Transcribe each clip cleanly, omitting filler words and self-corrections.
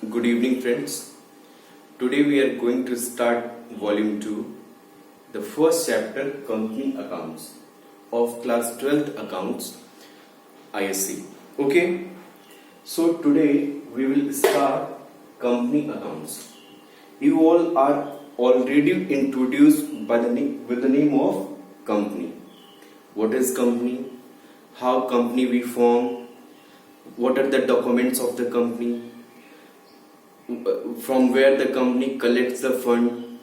Good evening, friends. Today we are going to start Volume 2, the first chapter, Company Accounts of Class 12th Accounts, ISC. Okay, so today we will start Company Accounts. You all are already introduced by with the name of company. What is company? How company we form? What are the documents of the company? From where the company collects the fund,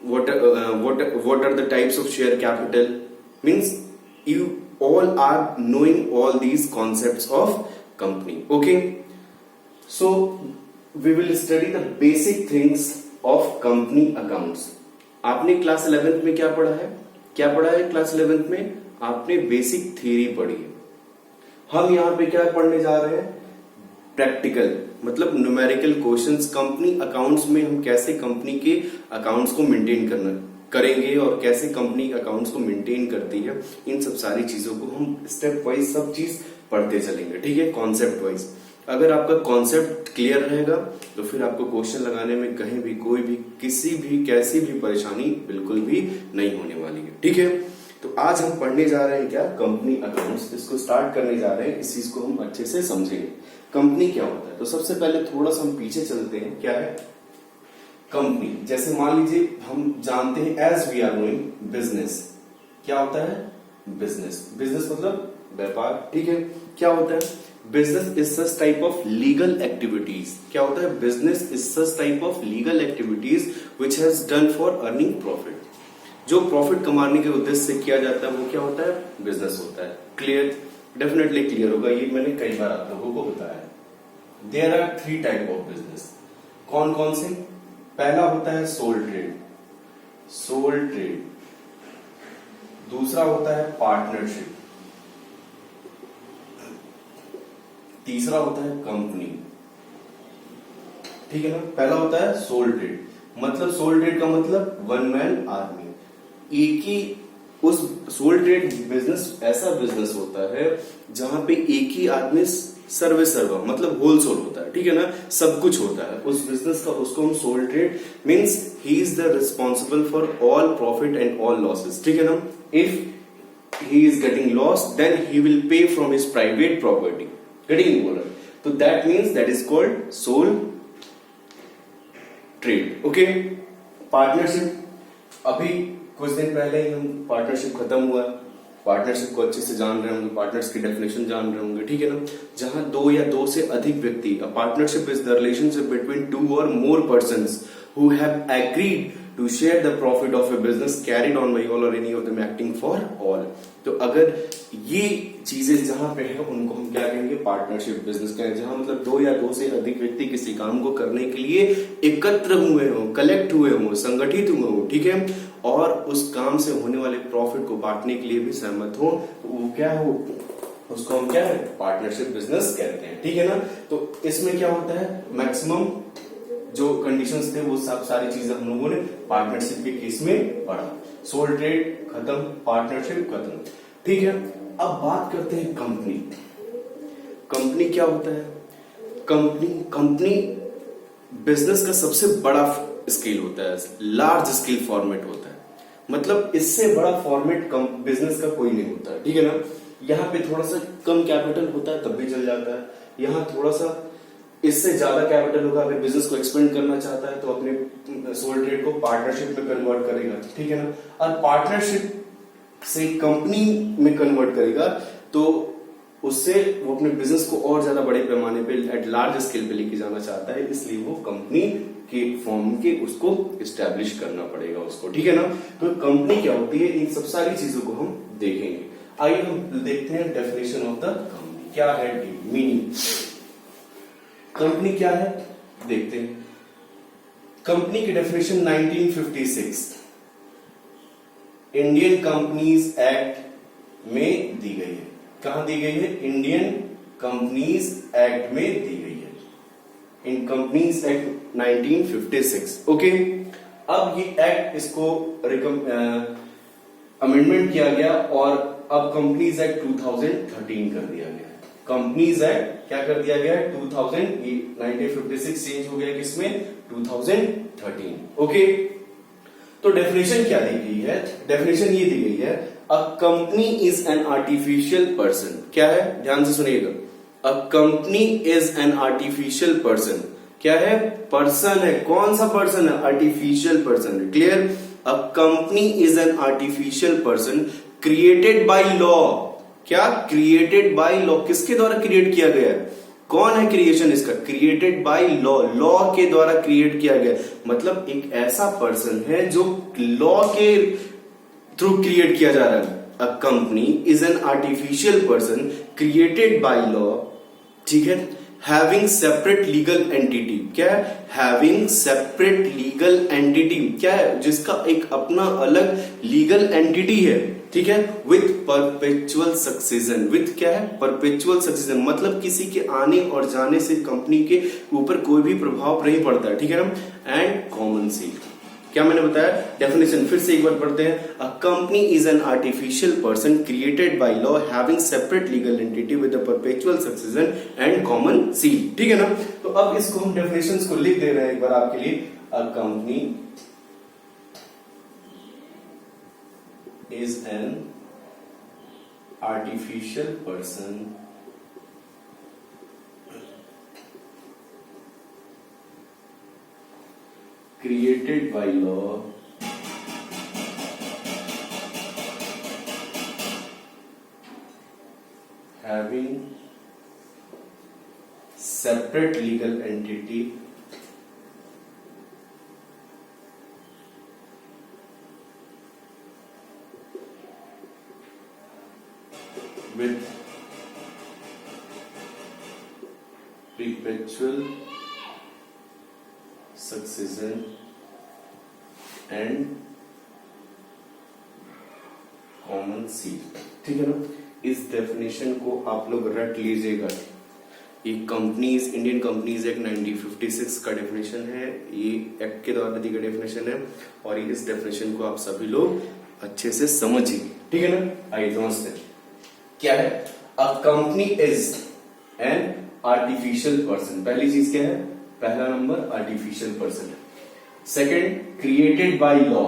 what are the types of share capital, means you all are knowing all these concepts of company. Okay, so we will study the basic things of company accounts. आपने class 11th में क्या पढ़ा है class 11th में आपने basic theory पढ़ी है. हम यहाँ पे क्या पढ़ने जा रहे हैं? प्रैक्टिकल, मतलब न्यूमेरिकल क्वेश्चंस. कंपनी अकाउंट्स में हम कैसे कंपनी के अकाउंट्स को मेंटेन करेंगे और कैसे कंपनी अकाउंट्स को मेंटेन करती है, इन सब सारी चीजों को हम स्टेप वाइज सब चीज पढ़ते चलेंगे. ठीक है, कॉन्सेप्ट वाइज. अगर आपका कॉन्सेप्ट क्लियर रहेगा तो फिर आपको क्वेश्चन लगाने में कहीं भी कोई भी किसी भी कैसी भी परेशानी बिल्कुल भी नहीं होने वाली है. ठीक है, तो आज हम पढ़ने जा रहे हैं क्या? Company accounts. इसको स्टार्ट करने जा रहे हैं, इस चीज को हम अच्छे से समझेंगे. कंपनी क्या होता है? तो सबसे पहले थोड़ा सा हम पीछे चलते हैं. क्या है कंपनी? जैसे मान लीजिए हम जानते हैं as we are knowing business. क्या होता है? बिजनेस. बिजनेस मतलब व्यापार. ठीक है, क्या होता है? Business is such type of legal activities. क्या होता है? Business is such type of legal activities which has done for earning profit. जो प्रॉफिट कमाने के उद्देश्य से किया जाता है वो क्या होता है? बिजनेस होता है. क्लियर? डेफिनेटली क्लियर होगा, ये मैंने कई बार आप लोगों को बताया. There are 3 type of business. कौन कौन से? पहला होता है सोल ट्रेड. Soul trade. दूसरा होता है पार्टनरशिप. तीसरा होता है कंपनी. ठीक है ना? पहला होता है सोल ट्रेड. मतलब सोल ट्रेड का मतलब वन मैन आर्मी. एक ही उस सोल ट्रेड बिजनेस ऐसा बिजनेस होता है जहां पे एक ही आदमी सर्वा मतलब होलसेल होता है. ठीक है ना? सब कुछ होता है उस बिजनेस का. उसको हम sole trade means he is the responsible for all profit and all losses. ठीक है ना? If he is getting loss then he will pay from his private property. Getting बोला? तो that means that is called sole trade. Okay, partnership. अभी कुछ दिन पहले ही हम पार्टनरशिप खत्म हुआ. पार्टनरशिप को अच्छे से जान रहे होंगे, पार्टनर्स की डेफिनेशन जान रहे होंगे. ठीक है ना? जहां 2 या 2 से अधिक व्यक्ति, partnership is the relationship between 2 और more persons who have agreed to share the profit of a business carried on by all और any of them acting for all. तो अगर ये चीजें जहां पे है उनको हम क्या कहेंगे? पार्टनरशिप बिजनेस कहेंगे. जहां मतलब 2 या 2 से अधिक व्यक्ति किसी काम को करने के लिए एकत्र हुए हो, कलेक्ट हुए हो, संगठित हुए हो. ठीक है, और उस काम से होने वाले प्रॉफिट को बांटने के लिए भी सहमत हो, तो वो क्या हो? उसको हम क्या है? पार्टनरशिप बिजनेस कहते हैं. ठीक है ना? तो इसमें क्या होता है? मैक्सिमम जो कंडीशंस थे वो सब सारी चीजें हम लोगों ने पार्टनरशिप के केस में पढ़ा. सोल ट्रेड खत्म, पार्टनरशिप खत्म. ठीक है, अब बात करते हैं कंपनी. कंपनी क्या होता है? कंपनी बिजनेस का सबसे बड़ा स्केल होता है, लार्ज स्केल फॉर्मेट होता है. मतलब इससे बड़ा फॉर्मेट बिजनेस का कोई नहीं होता. ठीक है ना? यहाँ पे थोड़ा सा कम कैपिटल होता है तब भी चल जाता है. यहाँ थोड़ा सा इससे ज्यादा कैपिटल होगा. अगर बिजनेस को एक्सपेंड करना चाहता है तो अपने सोल ट्रेड को पार्टनरशिप में कन्वर्ट करेगा. ठीक है ना? और पार्टनरशिप से कंपनी में कन्वर्ट करेगा तो उससे वो अपने बिजनेस को और ज्यादा बड़े पैमाने पे एट लार्ज स्केल पे लेके जाना चाहता है. इसलिए वो कंपनी के फॉर्म के उसको इस्टेब्लिश करना पड़ेगा उसको. ठीक है ना? तो कंपनी क्या होती है, इन सब सारी चीजों को हम देखेंगे. आइए हम देखते हैं डेफिनेशन ऑफ द कंपनी. क्या है मीनिंग? कंपनी क्या है देखते हैं. कंपनी की डेफिनेशन 1956 इंडियन कंपनीज एक्ट में दी गई है. कहां दी गई है? इंडियन कंपनीज एक्ट में दी गई है. इन कंपनीज एक्ट 1956. ओके, अब ये एक्ट इसको अमेंडमेंट किया गया और अब कंपनीज एक्ट 2013 कर दिया गया. कंपनीज एक्ट क्या कर दिया गया है 1956 चेंज हो गया किसमें 2013। ओके, तो डेफिनेशन क्या दी गई है, डेफिनेशन ये दी गई है a company is an artificial person. क्या है, ध्यान से सुनिएगा, a company is an artificial person. क्या है, पर्सन है, कौन सा पर्सन है, आर्टिफिशियल पर्सन है। Clear, a company is an artificial person created by law. क्या, क्रिएटेड बाय लॉ, किसके द्वारा क्रिएट किया गया है, कौन है क्रिएशन इसका, क्रिएटेड बाय लॉ, लॉ के द्वारा क्रिएट किया गया, मतलब एक ऐसा पर्सन है जो लॉ के थ्रू क्रिएट किया जा रहा है। A company is an artificial person created by law, ठीक है, हैविंग सेपरेट लीगल एंटिटी। क्या है, हैविंग सेपरेट लीगल एंटिटी, क्या है, जिसका एक अपना अलग लीगल एंटिटी है, ठीक है, विथ परपेचुअल सक्सेशन। विथ क्या है, परपेचुअल सक्सेशन, मतलब किसी के आने और जाने से कंपनी के ऊपर कोई भी प्रभाव नहीं पड़ता है, ठीक है ना। एंड कॉमन सील, क्या मैंने बताया, डेफिनेशन फिर से एक बार पढ़ते हैं। A company is an artificial person created by law having separate legal entity with a perpetual succession and common seal, ठीक है ना। तो अब इसको हम डेफिनेशंस को लिख दे रहे हैं एक बार आपके लिए। A company is an artificial person created by law having separate legal entity with perpetual succession and common seal, ठीक है ना। इस डेफिनेशन को आप लोग रट लीजिएगा। ये कंपनीज, इंडियन कंपनीज एक्ट 1956 का डेफिनेशन है, ये एक्ट के द्वारा दी गई डेफिनेशन है, और इस डेफिनेशन को आप सभी लोग अच्छे से समझिए, ठीक है ना। आइए समझते हैं क्या है। A company is an artificial person, पहली चीज क्या है, पहला नंबर आर्टिफिशियल पर्सन है। सेकेंड, क्रिएटेड बाय लॉ,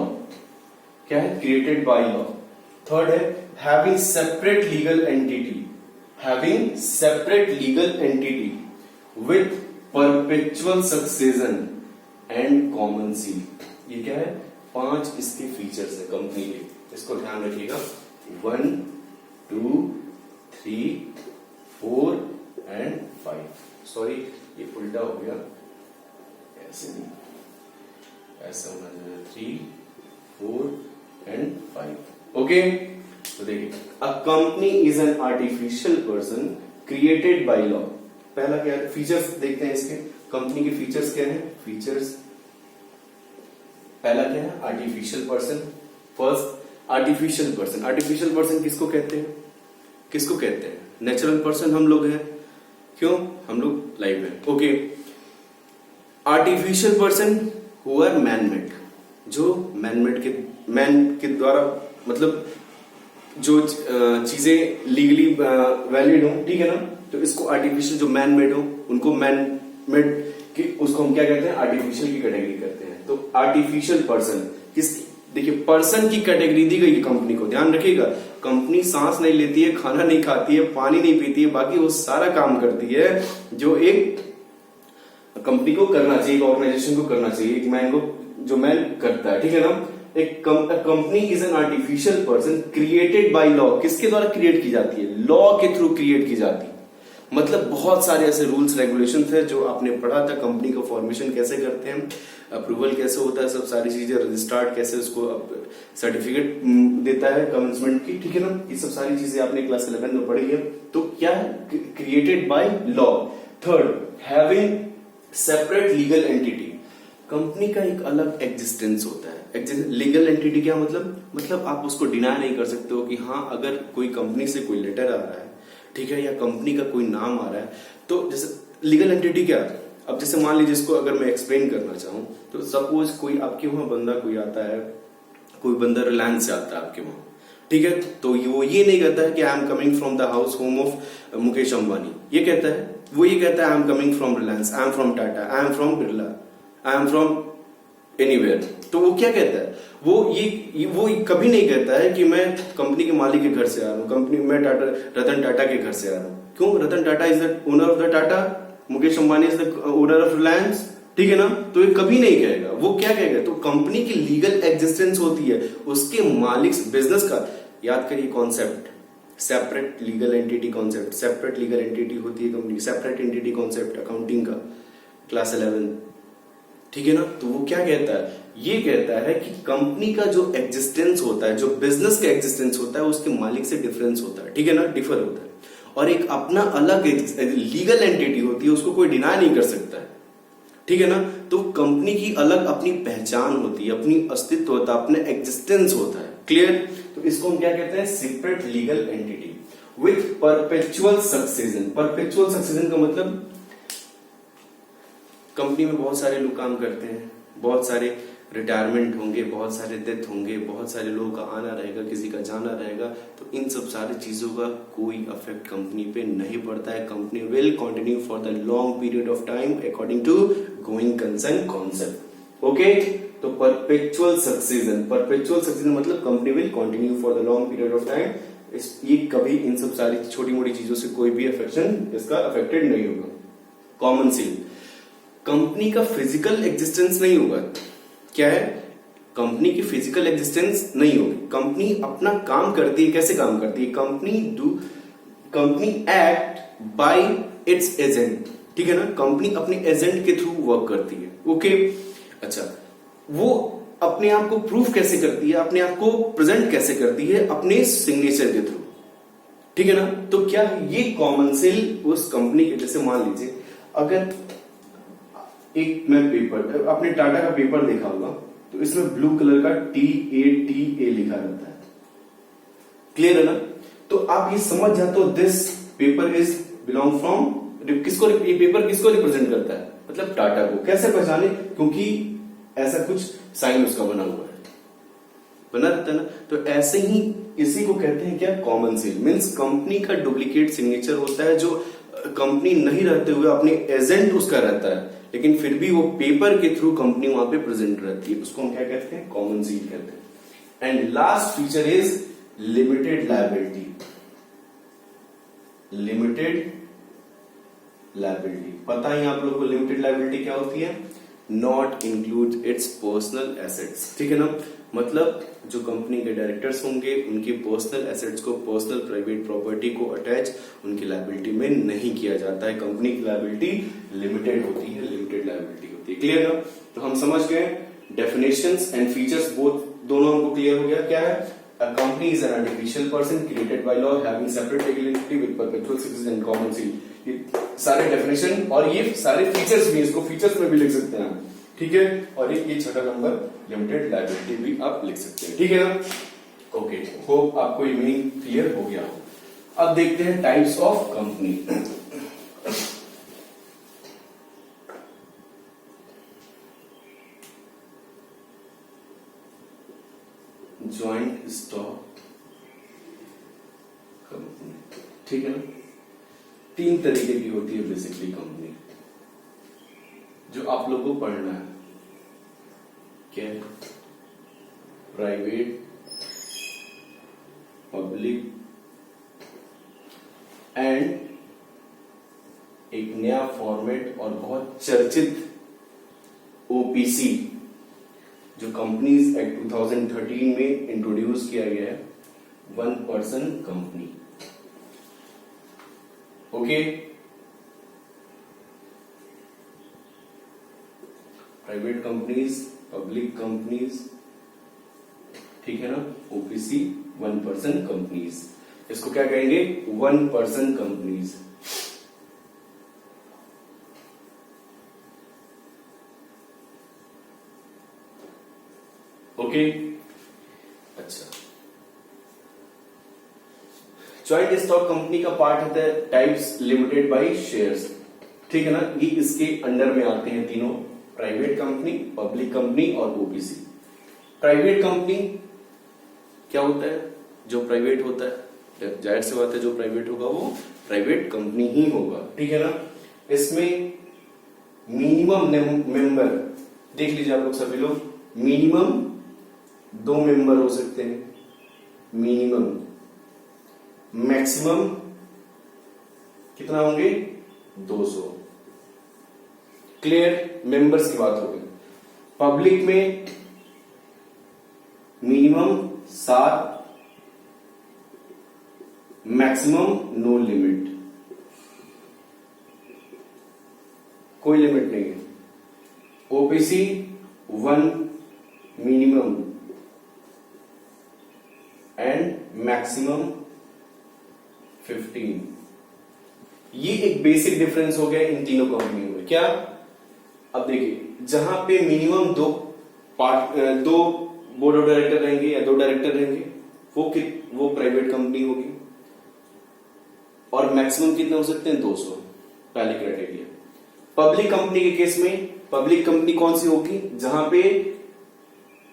क्या है, क्रिएटेड बाय लॉ। थर्ड है having separate legal entity, having separate legal entity with perpetual succession and common seal. ये क्या है, 5 इसके फीचर्स है कंपनी के, इसको ध्यान रखिएगा। 1 2 3 4 एंड 5। सॉरी ये उल्टा हो गया, ऐसे नहीं, ऐसा होना चाहिए 3 4 एंड 5। ओके, तो देखिए, a company is an artificial person created by law. पहला क्या है, फीचर्स देखते हैं इसके, कंपनी के फीचर्स क्या है, फीचर्स पहला क्या है, artificial person. First, artificial person, artificial person किसको कहते हैं, किसको कहते हैं, नेचुरल पर्सन हम लोग हैं, क्यों, हम लोग लाइव है। Okay, artificial person who are man made, जो मैन के द्वारा, मतलब जो चीजें लीगली वैलिड हो, ठीक है ना, तो इसको आर्टिफिशियल, जो मैन मेड हो उनको मैन मेड की, उसको हम क्या कहते हैं, आर्टिफिशियल की कैटेगरी करते हैं। तो आर्टिफिशियल पर्सन किस, देखिए पर्सन की कैटेगरी दी गई है कंपनी को, ध्यान रखिएगा। कंपनी सांस नहीं लेती है, खाना नहीं खाती है, पानी नहीं पीती है, बाकी वो सारा काम करती है जो एक कंपनी को करना चाहिए, एक ऑर्गेनाइजेशन को करना चाहिए, एक मैन को, जो मैन करता है, ठीक है ना। एक company is an artificial person created by law, किसके द्वारा क्रिएट की जाती है, लॉ के थ्रू क्रिएट की जाती है। मतलब बहुत सारे ऐसे रूल्स रेगुलेशन थे जो आपने पढ़ा था, कंपनी का फॉर्मेशन कैसे करते हैं, अप्रूवल कैसे होता है, सब सारी चीजें, रजिस्ट्रार्ड कैसे उसको सर्टिफिकेट देता है कमेंसमेंट की, ठीक है ना, ये सब सारी चीजें आपने क्लास 11 में पढ़ी है। तो क्या है, created by law. Third, having separate legal entity, company का एक अलग एग्जिस्टेंस होता है। लीगल एंटिटी क्या मतलब आप उसको डिनाई नहीं कर सकते हो कि हाँ, अगर कोई कंपनी से कोई लेटर आ रहा है, ठीक है, या कंपनी का कोई नाम आ रहा है, तो जैसे लीगल एंटिटी क्या है, अब जैसे मान लीजिए इसको अगर मैं एक्सप्लेन करना चाहूं, तो सपोज कोई आपके वहां बंदा कोई आता है, कोई बंदा रिलायंस से आता है आपके वहां, ठीक है, तो वो ये नहीं कहता है कि I am coming from the house home of Mukesh Ambani, ये कहता है, वो ये कहता है I am coming from Reliance, I am from Tata, I am from Birla, I am from anywhere. तो वो क्या कहता है, वो कभी नहीं कहता है कि मैं कंपनी के मालिक के घर से आ रहा हूँ, मैं रतन टाटा के घर से आ रहा हूँ। क्यों? Ratan Tata is the owner of the Tata, Mukesh Ambani is the owner of Reliance, ठीक है ना। तो ये कभी नहीं कहेगा। वो क्या कहेगा? तो कंपनी की लीगल एग्जिस्टेंस होती है, उसके मालिक बिजनेस का, याद करिए concept, separate legal entity concept, separate legal entity होती है company, separate entity concept accounting का, क्लास 11, ठीक है ना। तो वो क्या कहता है, ये कहता है कि कंपनी का जो एग्जिस्टेंस होता है, जो बिजनेस का एग्जिस्टेंस होता है, उसके मालिक से डिफरेंस होता है, ठीक है ना, डिफर होता है, और एक अपना अलग लीगल एंटिटी होती है, उसको कोई डिनाई नहीं कर सकता है, ठीक है ना। तो कंपनी की अलग अपनी पहचान होती है, अपनी अस्तित्व होता है, अपने एग्जिस्टेंस होता है, क्लियर। तो इसको हम क्या कहते हैं? Separate legal entity with perpetual succession. Perpetual succession का मतलब कंपनी में बहुत सारे लोग काम करते हैं, बहुत सारे रिटायरमेंट होंगे, बहुत सारे डेथ होंगे, बहुत सारे लोगों का आना रहेगा, किसी का जाना रहेगा, तो इन सब सारी चीजों का कोई इफेक्ट कंपनी पे नहीं पड़ता है। Company will continue for the long period of time according to going concern concept, okay. तो परपेचुअल सक्सेशन मतलब company will continue for the long period of time, ये कभी इन सब सारी छोटी मोटी चीजों से कोई भी अफेक्शन इसका अफेक्टेड नहीं होगा। कॉमन सील, कंपनी का फिजिकल एग्जिस्टेंस नहीं होगा। क्या है? कंपनी की फिजिकल एग्जिस्टेंस नहीं होगी। कंपनी अपना काम करती है, कैसे काम करती है? Company act by it's agent, ठीक है ना। कंपनी अपने एजेंट के थ्रू वर्क करती है, ओके। अच्छा, वो अपने आप को प्रूफ कैसे करती है, अपने आप को प्रेजेंट कैसे करती है? अपने सिग्नेचर के थ्रू, ठीक है ना। तो क्या ये कॉमन सेल उस कंपनी के, जैसे मान लीजिए अगर एक मैं पेपर, आपने टाटा का पेपर देखा होगा, तो इसमें ब्लू कलर का TATA लिखा रहता है, क्लियर है ना। तो आप ये समझ जाते हो this paper is belong from किसको, ये पेपर किसको रिप्रेजेंट करता है? मतलब टाटा को। कैसे पहचाने? क्योंकि ऐसा कुछ साइन उसका बना हुआ है, बना रहता है ना। तो ऐसे ही इसी को कहते हैं क्या? Common seal. मींस कंपनी का डुप्लीकेट सिग्नेचर होता है, जो कंपनी नहीं रहते हुए अपने एजेंट उसका रहता है, लेकिन फिर भी वो पेपर के थ्रू कंपनी वहां पे प्रेजेंट रहती है, उसको हम क्या कहते हैं? कॉमन सील कहते हैं। And last feature is limited liability. Limited liability, पता है आप लोग को लिमिटेड लायबिलिटी क्या होती है? Not include it's personal assets, ठीक है ना। मतलब जो कंपनी के डायरेक्टर्स होंगे, उनकी पर्सनल एसेट्स को, पर्सनल प्राइवेट प्रॉपर्टी को अटैच उनकी लायबिलिटी में नहीं किया जाता है। कंपनी की लायबिलिटी लिमिटेड होती है, लिमिटेड लायबिलिटी होती है, क्लियर ना। तो हम समझ गए डेफिनेशंस एंड फीचर्स, बोथ दोनों हमको क्लियर हो गया। क्या है? A company is an artificial person created by law having separate legal entity with perpetual succession and common seal। ये सारे डेफिनेशन और ये सारे फीचर्स भी, इसको फीचर्स में भी लिख सकते हैं, ठीक है। और ये छठा नंबर लिमिटेड लायबिलिटी भी आप लिख सकते हैं, ठीक है ना। ओके, होप आपको ये मीनिंग क्लियर हो गया हो। अब देखते हैं types of company. Joint stock company, ठीक है ना। 3 तरीके की होती है बेसिकली कंपनी, जो आप लोग को पढ़ना है। क्या है? प्राइवेट, पब्लिक एंड एक नया फॉर्मेट और बहुत चर्चित OPC, जो कंपनीज एक्ट 2013 में इंट्रोड्यूस किया गया है, 1 person company, okay. Private companies, public companies, ठीक है ना। OPC 1 पर्सन कंपनीज, इसको क्या कहेंगे? 1 पर्सन कंपनीज। ओके, अच्छा। ज्वाइंट स्टॉक कंपनी का पार्ट होता है टाइप्स लिमिटेड बाय शेयर्स, ठीक है ना। ये इसके अंडर में आते हैं तीनों, प्राइवेट कंपनी, पब्लिक कंपनी और OPC। प्राइवेट कंपनी क्या होता है? जो प्राइवेट होता है, जाहिर सी बात है जो प्राइवेट होगा वो प्राइवेट कंपनी ही होगा, ठीक है ना। इसमें मिनिमम मेंबर देख लीजिए आप लोग सभी लोग, मिनिमम 2 मेंबर हो सकते हैं, मिनिमम। मैक्सिमम कितना होंगे, 200। क्लियर, मेंबर्स की बात हो गई। पब्लिक में मिनिमम 7, मैक्सिमम नो लिमिट, कोई लिमिट नहीं है। OBC 1 minimum and maximum 15। ये एक बेसिक डिफरेंस हो गया इन तीनों कंपनियों में। क्या, अब देखिए जहां पे मिनिमम 2 बोर्ड ऑफ डायरेक्टर रहेंगे या 2 डायरेक्टर रहेंगे वो प्राइवेट कंपनी होगी, और मैक्सिमम कितने हो सकते हैं, 200, पहले क्राइटेरिया। पब्लिक कंपनी के केस में पब्लिक कंपनी कौन सी होगी, जहां पे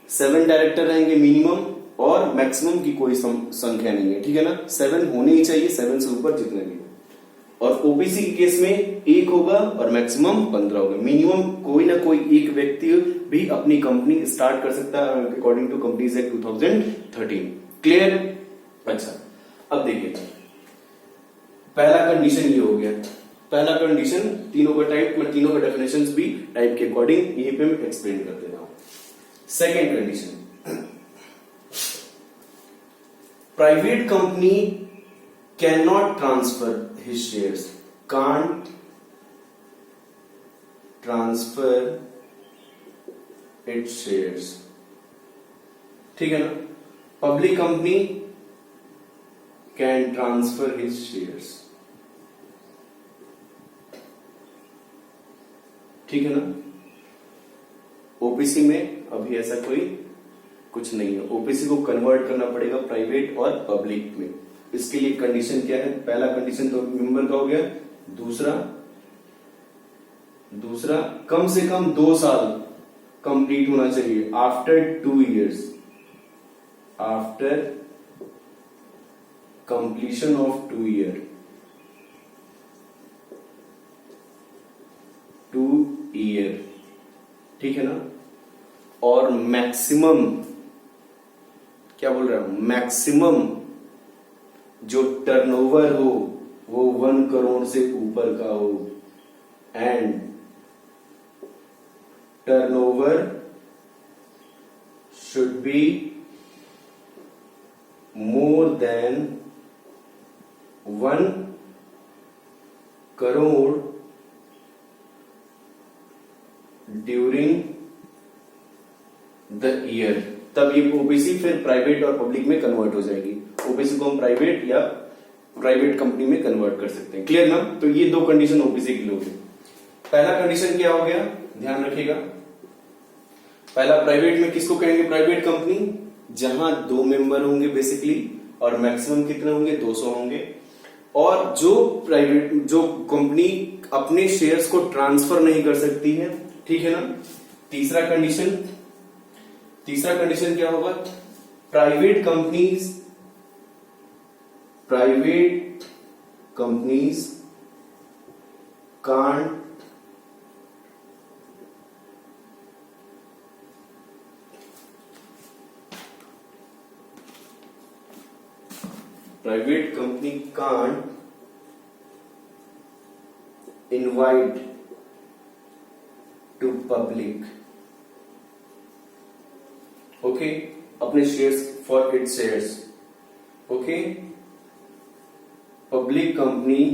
7 डायरेक्टर रहेंगे मिनिमम और मैक्सिमम की कोई संख्या नहीं है, ठीक है ना। 7 होने ही चाहिए, 7 से ऊपर जितने भी। और ओबीसी के केस में 1 होगा और मैक्सिमम 15 होगा। मिनिमम कोई ना कोई एक व्यक्ति भी अपनी कंपनी स्टार्ट कर सकता है according to companies act 2013। Clear. अच्छा, अब देखिए पहला कंडीशन ये हो गया। पहला कंडीशन, तीनों का टाइप, मैं तीनों का डेफिनेशंस भी टाइप के अकॉर्डिंग यहीं पे मैं एक्सप्लेन कर दे रहा हूं। Second condition, private company can not transfer his shares, can't transfer it's shares, ठीक है ना। Public company can transfer his shares, ठीक है ना। ओपीसी में अभी ऐसा कोई कुछ नहीं है, ओपीसी को कन्वर्ट करना पड़ेगा प्राइवेट और पब्लिक में। इसके लिए कंडीशन क्या है, पहला कंडीशन तो मेंबर का हो गया, दूसरा कम से कम 2 साल कंप्लीट होना चाहिए, after 2 years, after completion of 2 year, 2 year, ठीक है ना। और मैक्सिमम, क्या बोल रहा हूं, मैक्सिमम जो टर्नओवर हो वो 1 करोड़ से ऊपर का हो, and turnover should be more than 1 crore during the year. तब ये ओबीसी फिर प्राइवेट और पब्लिक में कन्वर्ट हो जाएगी। ओबीसी को हम प्राइवेट या प्राइवेट कंपनी में कन्वर्ट कर सकते हैं। क्लियर ना। तो ये 2 कंडीशन ओबीसी के लिए होगी। पहला कंडीशन क्या हो गया, ध्यान रखिएगा। पहला प्राइवेट में किसको कहेंगे, प्राइवेट कंपनी जहां 2 मेंबर होंगे बेसिकली, और मैक्सिमम कितने होंगे, 200 होंगे। और जो कंपनी अपने शेयर्स को ट्रांसफर नहीं कर सकती है, ठीक है ना। तीसरा कंडीशन क्या होगा, private companies can't invite to public, okay, अपने shares for its shares, okay. Public company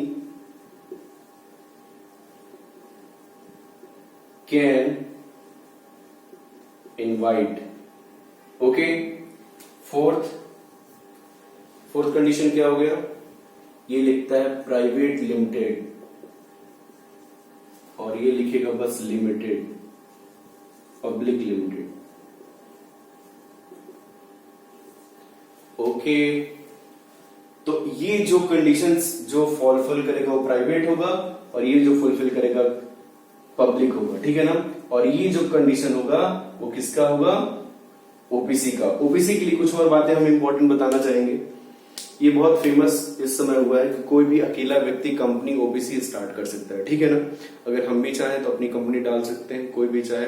can invite, okay. Fourth condition क्या हो गया, ये लिखता है प्राइवेट लिमिटेड और ये लिखेगा बस लिमिटेड, पब्लिक लिमिटेड, ओके। तो ये जो कंडीशंस जो फुलफिल करेगा वो प्राइवेट होगा और ये जो फुलफिल करेगा पब्लिक होगा, ठीक है ना। और ये जो कंडीशन होगा वो किसका होगा, ओबीसी का। ओबीसी के लिए कुछ और बातें हम इंपॉर्टेंट बताना चाहेंगे। ये बहुत फेमस इस समय हुआ है कि कोई भी अकेला व्यक्ति कंपनी ओबीसी स्टार्ट कर सकता है, ठीक है ना। अगर हम भी चाहें तो अपनी कंपनी डाल सकते हैं, कोई भी चाहे।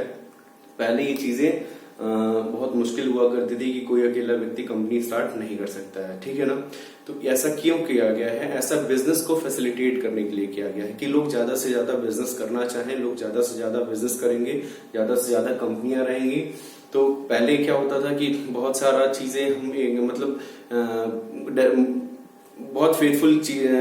पहले ये चीजें बहुत मुश्किल हुआ करती थी कि कोई अकेला व्यक्ति कंपनी स्टार्ट नहीं कर सकता है, ठीक है ना। तो ऐसा क्यों किया गया है? ऐसा बिजनेस को फैसिलिटेट करने के लिए किया गया है कि लोग ज्यादा से ज्यादा बिजनेस करना चाहें, लोग ज्यादा से ज्यादा बिजनेस करेंगे, ज्यादा से ज्यादा कंपनियां रहेंगी। तो पहले क्या होता था कि बहुत सारा चीजें हम मतलब बहुत फेथफुल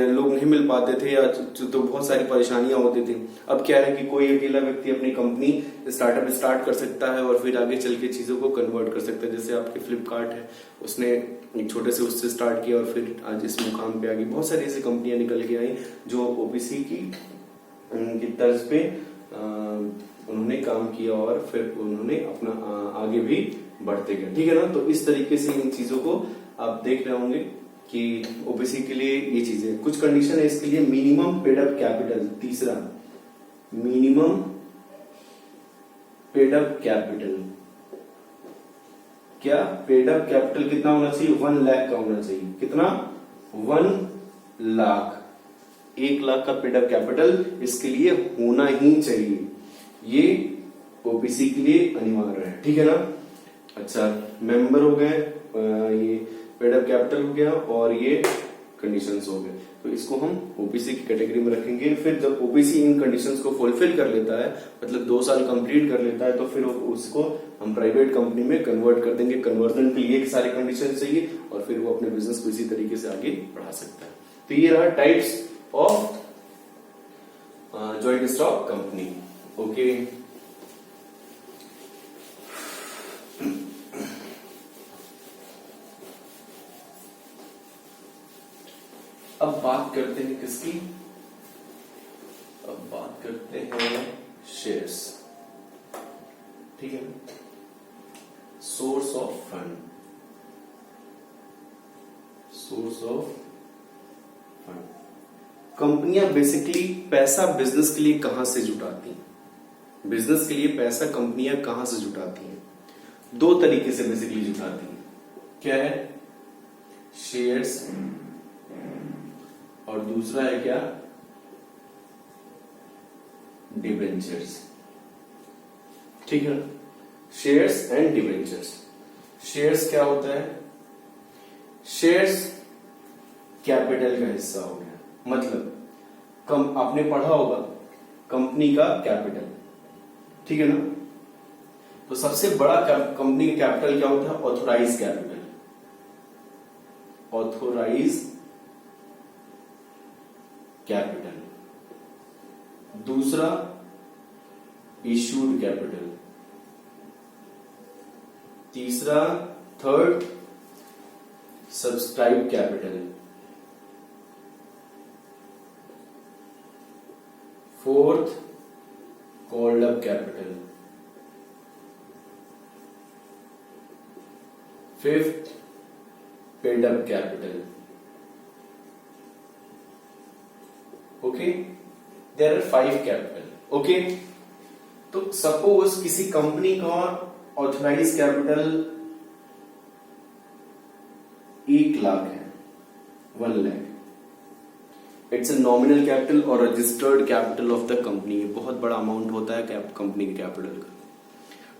लोग नहीं मिल पाते थे या तो बहुत सारी परेशानियां होती थी। अब क्या है कि कोई अकेला व्यक्ति अपनी कंपनी स्टार्टअप स्टार्ट कर सकता है और फिर आगे चल के चीजों को कन्वर्ट कर सकता है। जैसे आपके फ्लिपकार्ट है, उसने एक छोटे से उससे स्टार्ट किया और फिर आज इस मुकाम पे आ गई। बहुत सारी ऐसी कंपनियां निकल के आई जो ओबीसी की तर्ज पे उन्होंने काम किया और फिर उन्होंने अपना आगे भी बढ़ते गए, ठीक है ना। तो इस तरीके से इन चीजों को आप देख रहे होंगे कि ओबीसी के लिए ये चीजें, कुछ कंडीशन है इसके लिए। मिनिमम पेड अप कैपिटल, तीसरा मिनिमम पेड अप कैपिटल। क्या पेड अप कैपिटल कितना होना चाहिए? 1 लाख का होना चाहिए। कितना? 1 लाख। 1 लाख का पेड अप कैपिटल इसके लिए होना ही चाहिए। ये ओबीसी के लिए अनिवार्य है, ठीक है ना। अच्छा, मेंबर हो गए, ये पेड अप कैपिटल हो गया और ये कंडीशंस हो गए। तो इसको हम ओबीसी की कैटेगरी में रखेंगे। फिर जब ओबीसी इन कंडीशंस को फुलफिल कर लेता है, मतलब 2 साल कंप्लीट कर लेता है, तो फिर उसको हम प्राइवेट कंपनी में कन्वर्ट कर देंगे। कन्वर्जन के लिए सारे कंडीशन चाहिए और फिर वो अपने बिजनेस को इसी तरीके से आगे बढ़ा सकता है। तो ये रहा types of joint stock company. Okay, अब बात करते हैं किसकी? अब बात करते हैं शेयर्स, ठीक है। Source of fund, source of fund. कंपनियां बेसिकली पैसा बिजनेस के लिए कहां से जुटाती हैं? बिजनेस के लिए पैसा कंपनियां कहां से जुटाती हैं? 2 तरीके से बेसिकली जुटाती हैं। क्या है? शेयर्स, और दूसरा है क्या? डिबेंचर्स, ठीक है। Shares and debentures. शेयर्स क्या होता है? शेयर्स कैपिटल का हिस्सा हो गया, मतलब आपने पढ़ा होगा कंपनी का कैपिटल, ठीक है ना। तो सबसे बड़ा कंपनी का कैपिटल क्या होता है? Authorise capital. Authorise capital. दूसरा इश्यूड कैपिटल। तीसरा, third subscribe capital. Fourth called up capital. Fifth paid up capital. Okay, there are 5 capital. Okay, तो सपोज किसी कंपनी का ऑथराइज कैपिटल 1 लाख है, 1 lakh. It's a nominal capital और registered capital of the company. बहुत बड़ा amount होता है कंपनी के कैपिटल का,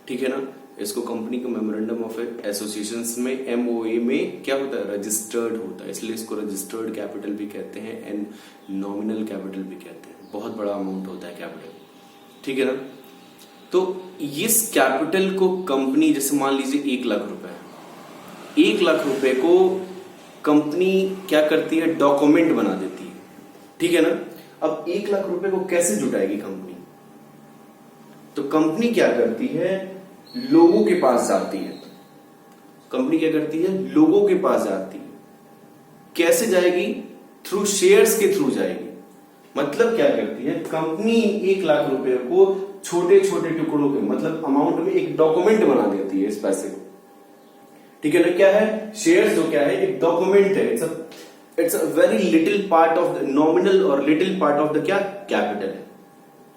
ठीक है ना। इसको कंपनी के मेमोरेंडम ऑफ एसोसिएशन में, एमओए में क्या होता है? रजिस्टर्ड होता है, इसलिए इसको रजिस्टर्ड कैपिटल भी कहते हैं एंड नॉमिनल कैपिटल भी कहते हैं। बहुत बड़ा अमाउंट होता है कैपिटल, ठीक है ना। तो इस कैपिटल को कंपनी, जैसे मान लीजिए 1 लाख रुपए है, 1 लाख रुपए को कंपनी क्या करती है? डॉक्यूमेंट बना देती है, ठीक है ना। अब 1 लाख रुपए को कैसे जुटाएगी कंपनी? तो कंपनी क्या करती है? लोगों के पास जाती है। कंपनी क्या करती है? लोगों के पास जाती है। कैसे जाएगी? थ्रू शेयर्स के थ्रू जाएगी। मतलब क्या करती है? कंपनी 1 लाख रुपए को छोटे छोटे टुकड़ों के, मतलब अमाउंट में एक डॉक्यूमेंट बना देती है इस पैसे को, ठीक है ना। क्या है? शेयर्स जो क्या है? एक डॉक्यूमेंट है। It's a very little part of the nominal और लिटिल पार्ट ऑफ द क्या? कैपिटल है।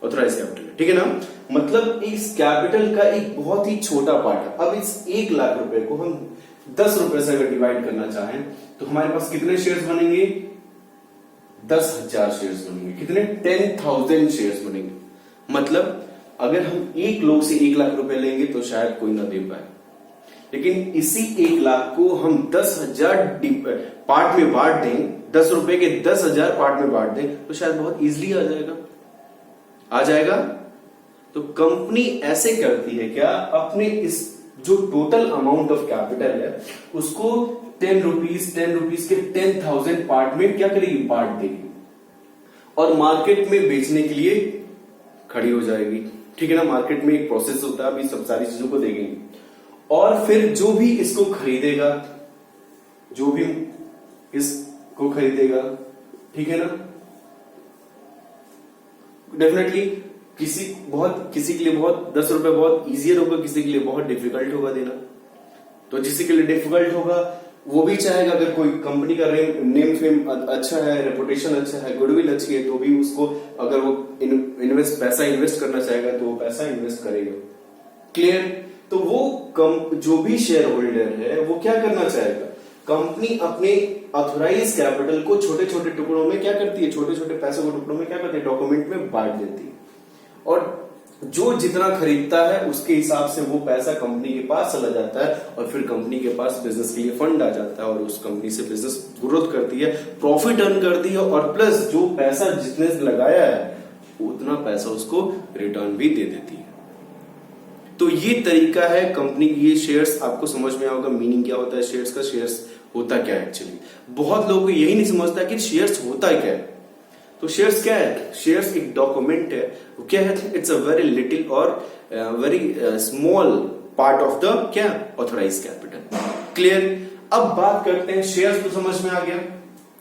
ऑथराइज कैपिटल, ठीक है ना। मतलब इस कैपिटल का एक बहुत ही छोटा पार्ट है। अब इस 1 लाख रुपए को हम 10 रुपए से अगर डिवाइड करना चाहें तो हमारे पास कितने शेयर्स बनेंगे? 10,000 शेयर्स बनेंगे। कितने? 10,000 शेयर्स बनेंगे। मतलब अगर हम एक लोग से 1 लाख रुपए लेंगे तो शायद कोई ना दे पाए, लेकिन इसी 1 लाख को हम 10,000 पार्ट में बांट दें, 10 रुपए के 10,000 पार्ट में बांट दें तो शायद बहुत इजीली आ जाएगा। तो कंपनी ऐसे करती है क्या, अपने इस जो टोटल अमाउंट ऑफ कैपिटल है उसको 10 रुपीज के 10,000 पार्ट में क्या करेगी? बांट देगी और मार्केट में बेचने के लिए खड़ी हो जाएगी, ठीक है ना। मार्केट में एक प्रोसेस होता है, अभी सब सारी चीजों को देखेंगे। और फिर जो भी इसको खरीदेगा, ठीक है ना, डेफिनेटली किसी के लिए बहुत 10 रुपए बहुत इजियर होगा, किसी के लिए बहुत डिफिकल्ट होगा देना। तो जिसके लिए डिफिकल्ट होगा वो भी चाहेगा, अगर कोई कंपनी का नेम फेम अच्छा है, रेपुटेशन अच्छा है, गुडविल अच्छी है, तो भी उसको अगर वो पैसा इन्वेस्ट करना चाहेगा तो वो पैसा इन्वेस्ट करेगा। क्लियर? तो वो जो भी शेयर होल्डर है वो क्या करना चाहेगा? कंपनी अपने ऑथराइज कैपिटल को छोटे छोटे टुकड़ों में क्या करती है? छोटे छोटे पैसों को टुकड़ों में क्या करती है? डॉक्यूमेंट में बांट देती है, और जो जितना खरीदता है उसके हिसाब से वो पैसा कंपनी के पास चला जाता है, और फिर कंपनी के पास बिजनेस के लिए फंड आ जाता है, और उस कंपनी से बिजनेस ग्रोथ करती है, प्रॉफिट अर्न करती है, और प्लस जो पैसा जितने लगाया है उतना पैसा उसको रिटर्न भी दे देती है। तो ये तरीका है कंपनी की। ये शेयर्स आपको समझ में आएगा मीनिंग क्या होता है शेयर्स का, शेयर्स होता क्या है एक्चुअली। बहुत लोगों को यही नहीं समझता कि शेयर्स होता क्या है। तो शेयर्स क्या है? शेयर्स एक डॉक्यूमेंट है। वो क्या है? इट्स अ वेरी लिटिल और very small part of the क्या? Authorise capital. क्लियर? अब बात करते हैं, शेयर्स तो समझ में आ गया,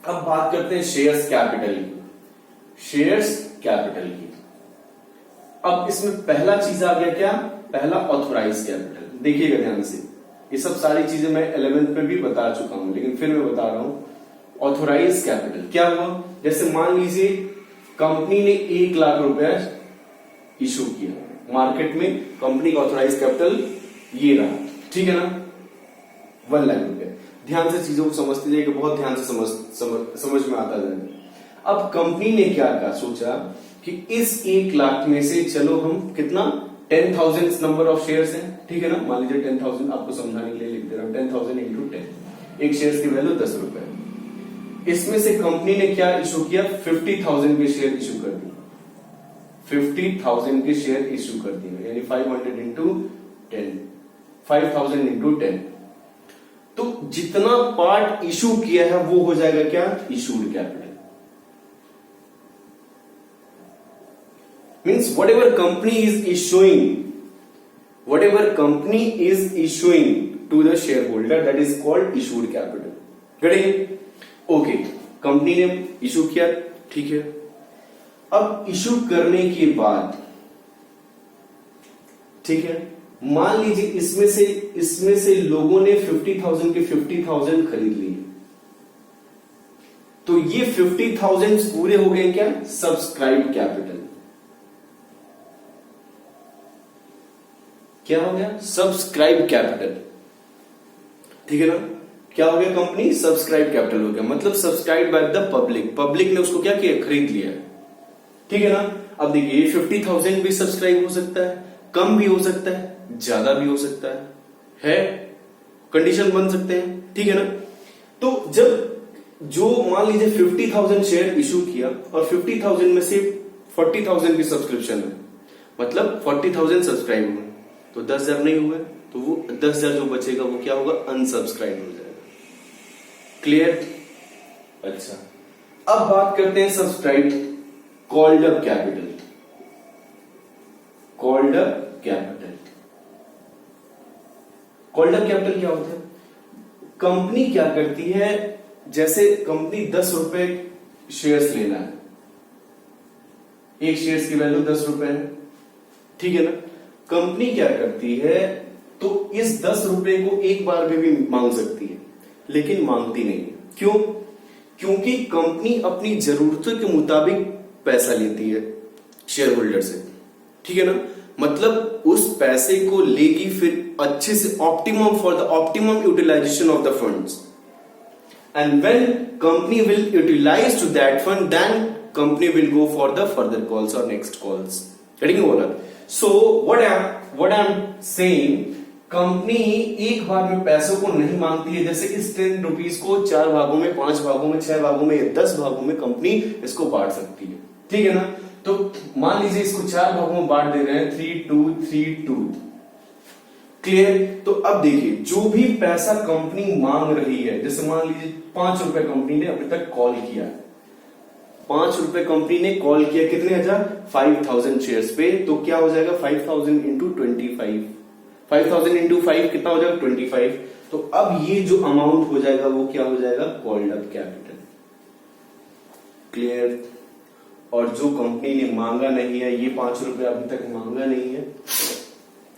अब बात करते हैं शेयर्स कैपिटल की। शेयर्स कैपिटल की अब इसमें पहला चीज आ गया क्या? पहला ऑथराइज कैपिटल। देखिएगा ध्यान से, ये सब सारी चीजें मैं 11th में भी बता चुका हूं, लेकिन फिर मैं बता रहा हूं। ऑथराइज कैपिटल क्या हुआ? जैसे मान लीजिए कंपनी ने 1 लाख रुपया इशू किया मार्केट में, कंपनी का ऑथराइज कैपिटल ये रहा, ठीक है ना, 1 लाख रुपया। ध्यान से चीजों को समझते जाइए, बहुत ध्यान से समझ में आता जाएगा। अब कंपनी ने क्या कहा? सोचा कि इस 1 लाख में से चलो हम कितना 10,000 नंबर ऑफ शेयर्स हैं, ठीक है ना, मान लीजिए 10,000, आपको समझाने के लिए लिख दे रहा हूं, 10,000 इंटू 10, एक शेयर की वैल्यू 10 रुपए। इसमें से कंपनी ने क्या इशू किया? 50,000 के शेयर इशू कर दिए, 50,000 के शेयर इशू कर दिए, यानी 500 इंटू 10, 5,000 इंटू 10। तो जितना पार्ट इशू किया है वो हो जाएगा क्या? Issued capital. Means whatever company is issuing to the shareholder, that is called issued capital. Get it? Okay, company ने इशू किया, ठीक है। अब इशू करने के बाद, ठीक है, मान लीजिए इसमें से लोगों ने 50,000 के 50,000 खरीद लिए, तो ये 50,000 पूरे हो गए क्या? Subscribe capital. क्या हो गया? सब्सक्राइब कैपिटल, ठीक है ना। क्या हो गया? कंपनी सब्सक्राइब कैपिटल हो गया, मतलब सब्सक्राइब बाय द पब्लिक ने उसको क्या किया? खरीद लिया, ठीक है ना। अब देखिए 50,000 भी सब्सक्राइब हो सकता है, कम भी हो सकता है, ज्यादा भी हो सकता है कंडीशन बन सकते हैं, ठीक है ना। तो जब जो मान लीजिए 50,000 शेयर इशू किया और 50,000 में से 40,000 की सब्सक्रिप्शन है, मतलब 40,000 सब्सक्राइब हुए, तो 10,000 नहीं हुए, तो वो 10,000 जो बचेगा वो क्या होगा? अनसब्सक्राइब हो जाएगा। क्लियर? अच्छा, अब बात करते हैं subscribe called up capital. Called up capital क्या होता है? कंपनी क्या करती है? जैसे कंपनी 10 रुपए शेयर्स लेना है, एक शेयर्स की वैल्यू 10 रुपए है, ठीक है ना। कंपनी क्या करती है? तो इस 10 रुपए को एक बार में भी मांग सकती है, लेकिन मांगती नहीं है। क्यों? क्योंकि कंपनी अपनी जरूरतों के मुताबिक पैसा लेती है, शेयर होल्डर से, ठीक है ना। मतलब उस पैसे को लेगी फिर अच्छे से optimum for the optimum utilisation of the funds, and when company will utilise to that fund then company will go for the further calls और नेक्स्ट कॉल्स। गेटिंग बोला। So what I am saying, company एक बार में पैसों को नहीं मांगती है, जैसे इस 10 रुपीज को 4 भागों में, 5 भागों में, 6 भागों में, 10 भागों में कंपनी इसको बांट सकती है, ठीक है ना। तो मान लीजिए इसको 4 भागों में बांट दे रहे हैं, 3-2-3-2, क्लियर। तो अब देखिए जो भी पैसा कंपनी मांग रही है, जैसे मान लीजिए 5 रुपए कंपनी ने अभी तक कॉल किया, 5 रुपए कंपनी ने कॉल किया कितने हजार, 5000 शेयर्स पे, तो क्या हो जाएगा 5000 इंटू 25, 5000 इंटू 5 कितना हो जाएगा 25। तो अब ये जो अमाउंट हो जाएगा वो क्या हो जाएगा, कॉल्ड अप कैपिटल, क्लियर। और जो कंपनी ने मांगा नहीं है, ये 5 रुपए अभी तक मांगा नहीं है,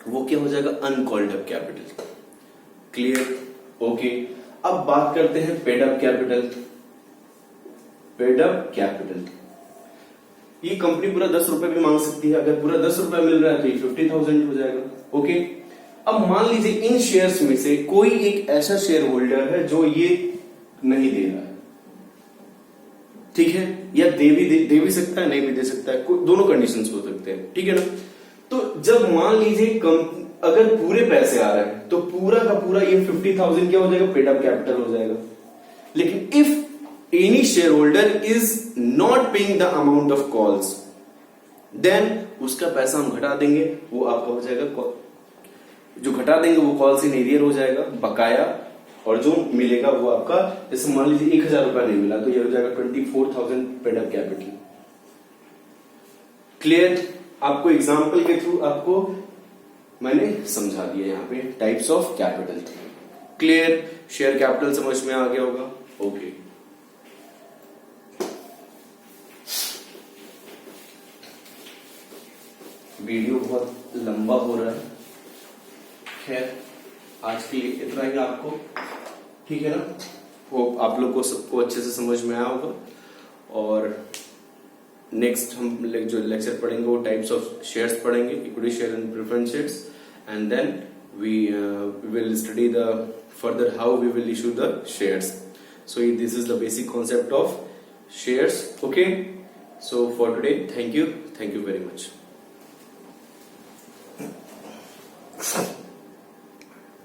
वो क्या हो जाएगा, uncalled up capital, clear, okay. अब बात करते हैं paid up capital. Paid up capital, ये कंपनी पूरा 10 रुपए भी मांग सकती है, अगर पूरा 10 रुपए मिल रहा है तो ये 50,000 हो जाएगा, ओके। अब मान लीजिए इन शेयर्स में से कोई एक ऐसा शेयर होल्डर है जो ये नहीं दे रहा है, ठीक है, या दे भी सकता है, नहीं भी दे सकता है, दोनों कंडीशंस हो सकते हैं, ठीक है ना। तो जब मान लीजिए अगर पूरे पैसे आ रहे हैं तो पूरा का पूरा ये 50,000 क्या हो जाएगा, पेड अप कैपिटल हो जाएगा। लेकिन if any shareholder is not paying the amount of calls, then उसका पैसा हम घटा देंगे, वो आपका हो जाएगा, जो घटा देंगे वो कॉल्स इन एरियर हो जाएगा बकाया, और जो मिलेगा वो आपका, जैसे मान लीजिए 1000 रुपया नहीं मिला तो ये हो जाएगा 24,000 पेड अप कैपिटल, क्लियर। आपको एग्जांपल के थ्रू आपको मैंने समझा दिया यहाँ पे types of capital, clear. Share capital समझ में आ गया होगा, ओके। वीडियो बहुत लंबा हो रहा है, खैर आज के लिए इतना ही आपको, ठीक है ना। होप आप लोग को सबको अच्छे से समझ में आया होगा, और नेक्स्ट हम जो लेक्चर पढ़ेंगे वो टाइप्स ऑफ शेयर्स पढ़ेंगे, equity share and preference shares, and then we will study the further how we will issue the shares. So this is the basic concept of shares, okay. So for today thank you very much.